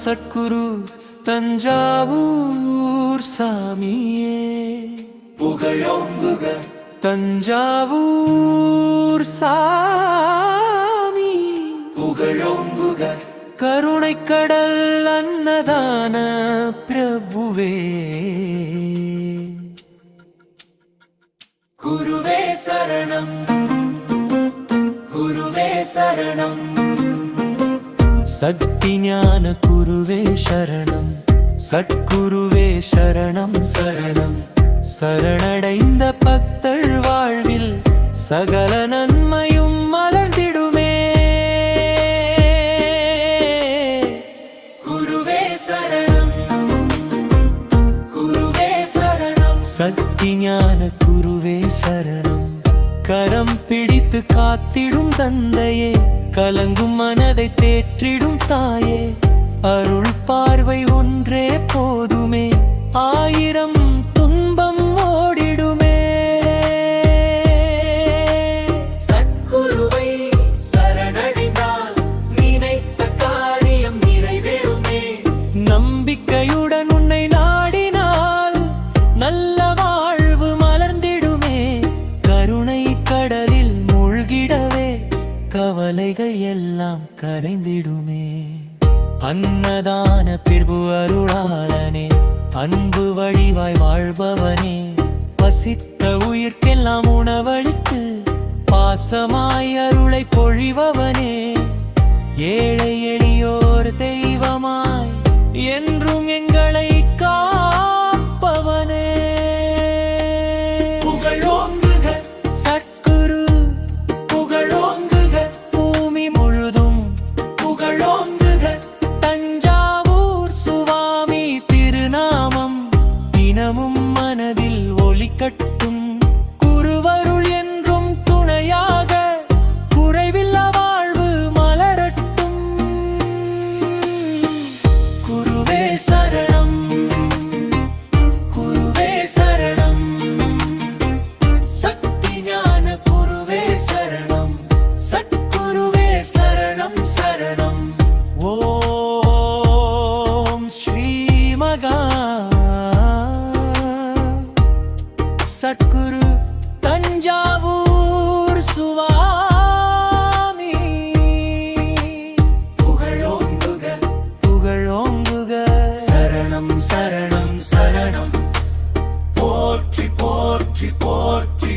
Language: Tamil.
சத்குரு தஞ்சாவூர் சாமியே புகழோங்குக தஞ்சாவூர் சாமி புகழோங்குக கருணைக்கடல் அன்னதான பிரபுவே குருவே சரணம் குருவே சரணம் சக்தி ஞான குருவே சரணம் சத்குருவே சரணம் சரணம் சரணடைந்த பக்தர் வாழ்வில் சகல நன்மையும் மலர்ந்திடுமே குருவே சரணம் குருவே சரணம் சக்தி ஞான குருவே சரணம் கரம் பிடித்து காத்திடும் தந்தையே கலங்கும் மனதை தேற்றிடும் தாயே அருள் பார்வை ஒன்றே போதுமே ஆயிரம் துன்பம் ஓடிடுமே சத்குருவை சரணடைந்தால் நினைத்த காரியம் நிறைவேறுமே நம்பிக்கையுடன் உன்னை நாடினால் நல்ல வாழ்வு மலர்ந்திடுமே கருணை கடலில் மூழ்கிடவே கவலைகள் எல்லாம் கரைந்திடுமே அன்னதான பிரபு அருளாளனே அன்பு வடிவாய் வாழ்பவனே பசித்த உயிர்க்கெல்லாம் உணவளித்து பாசமாய் அருளை பொழிபவனே ஏழை எளியோர் தெய்வமாய் என்றும் எங்களை காப்பவனே புகழோங்குக சத்குரு புகழோங்குக பூமி முழுதும் புகழோங்குக தஞ்சாவூர் சுவாமி திருநாமம் தினமும் மனதில் ஒலிக்கட்டும் குருவருள் என்றும் துணையாக குறைவில்லா வாழ்வு மலரட்டும் குருவே சரணம் குருவே சரணம் சக்தி ஞான குருவே சரணம் சத்குருவே சரணம் சரணம் ஓம் ஸ்ரீ மகா சத்குரு தஞ்சாவூர் சுவாமி புகழோங்குக புகழோங்குக சரணம் சரணம் சரணம் போற்றி போற்றி போற்றி